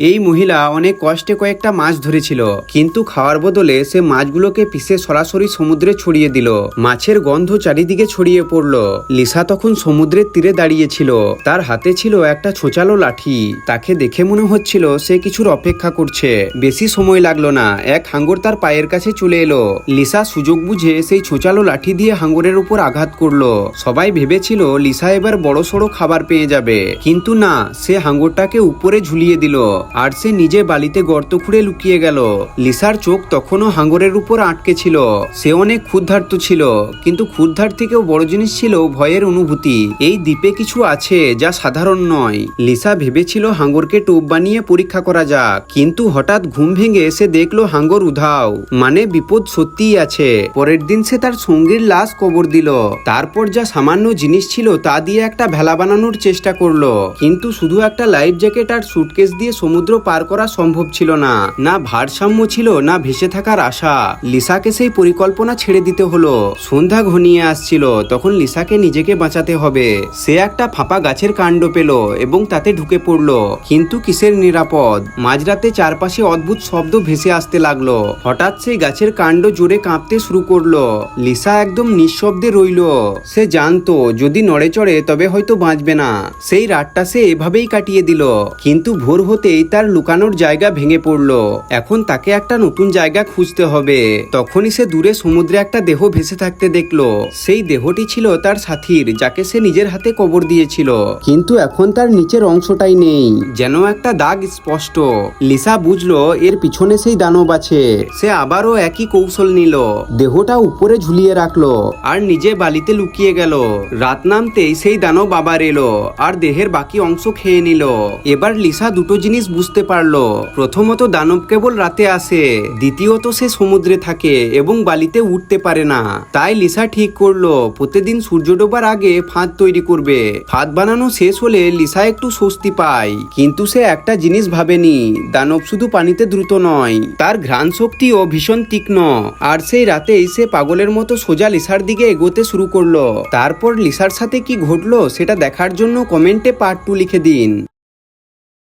এই মহিলা অনেক কষ্টে কয়েকটা মাছ ধরেছিল, কিন্তু খাওয়ার বদলে সে মাছগুলোকে পিষে সরাসরি সমুদ্রে ছড়িয়ে দিল। মাছের গন্ধ চারিদিকে ছড়িয়ে পড়ল। লিসা তখন সমুদ্রের তীরে দাঁড়িয়েছিল। তার হাতে ছিল একটা ছোচালো লাঠি। তাকে দেখে মনে হচ্ছিল সে কিছুর অপেক্ষা করছে। বেশি সময় লাগলো না, এক হাঙ্গর তার পায়ের কাছে চলে এলো। লিসা সুযোগ বুঝে সেই ছোচালো লাঠি দিয়ে হাঙ্গরের উপর আঘাত করলো। সবাই ভেবেছিল লিসা এবার বড়সড় খাবার পেয়ে যাবে, কিন্তু না, সে হাঙ্গরটাকে উপরে ঝুলিয়ে দিল আর সে নিজে বালিতে গর্ত খুঁড়ে লুকিয়ে গেল। লিসার চোখ তখনও হাঙ্গরের উপর আটকে ছিল। সে অনেক ক্ষুধার্ত ছিল, কিন্তু ক্ষুধার থেকেও বড় জিনিস ছিল ভয়ের অনুভূতি। এই দ্বীপে কিছু আছে যা সাধারণ নয়। লিসা ভেবেছিল হাঙ্গরকে টোপ বানিয়ে পরীক্ষা করা যাক, কিন্তু হঠাৎ ঘুম ভেঙে সে দেখলো হাঙ্গর উধাও। মানে বিপদ সত্যিই আছে। পরের দিন সে তার সঙ্গীর লাশ কবর দিল। তারপর যা সামান্য জিনিস ছিল তা দিয়ে একটা ভেলা বানানোর চেষ্টা করলো, কিন্তু শুধু একটা লাইফ জ্যাকেট আর সুটকেস দিয়ে সমুদ্র পার করা সম্ভব ছিল না। না ভারসাম্য ছিল, না ভেসে থাকার আশা। লিসাকে সেই পরিকল্পনা ছেড়ে দিতে হলো। সন্ধ্যা ঘনিয়ে আসছিল, তখন লিসাকে নিজেকে বাঁচাতে হবে। সে একটা ফাঁপা গাছের কাণ্ড পেল এবং তাতে ঢুকে পড়লো, কিন্তু কিসের নিরাপদ? মাঝরাতে চারপাশে অদ্ভুত শব্দ ভেসে আসতে লাগলো। হঠাৎ সেই গাছের কাণ্ড জোরে কাঁপতে শুরু করলো। লিসা একদম নিঃশব্দে রইল। সে জানতো যদি নড়ে চড়ে তবে হয়তো বাঁচবে না। সেই রাতটা সে এভাবেই কাটিয়ে দিল, কিন্তু ভোর হতেই তার লুকানোর জায়গা ভেঙে পড়লো। এখন তাকে একটা নতুন জায়গা খুঁজতে হবে। তখনই সে দূরে সমুদ্রে একটা দেহ ভেসে থাকতে দেখলো। সেই দেহটি ছিল তার সাথীর, যাকে সে নিজের হাতে কবর দিয়েছিল, কিন্তু এখন তার নিচের অংশটাই নেই, যেন একটা দাগ স্পষ্ট। লিসা বুঝলো এর পিছনে সেই দানব আছে। সে আবারও একই কৌশল নিল। দেহটা উপরে ঝুলিয়ে রাখলো আর নিজে বালিতে লুকিয়ে গেল। রাত নামতেই সেই দানব আবার এলো আর দেহের বাকি অংশ খেয়ে নিল। এবার লিসা দুটো জিনিস বুঝতে পারলো। প্রথমত, দানব কেবল রাতে আসে। দ্বিতীয়ত, সে সমুদ্রে থাকে এবং বালিতে উঠতে পারে না। তাই লিসা ঠিক করলো প্রতিদিন সূর্য ডোবার আগে ফাঁদ তৈরি করবে। ফাঁদ বানানো শেষ হলে লিসা একটু স্বস্তি পায়, কিন্তু সে একটা জিনিস ভাবেনি, দানব শুধু পানিতে দ্রুত নয়, তার ঘ্রাণ শক্তিও ভীষণ তীক্ষ্ণ। আর সেই রাতেই সে পাগলের মতো সোজা লিসার দিকে এগোতে শুরু করলো। তারপর লিসার সাথে কি ঘটলো সেটা দেখার জন্য কমেন্টে পার্ট 2 লিখে দিন।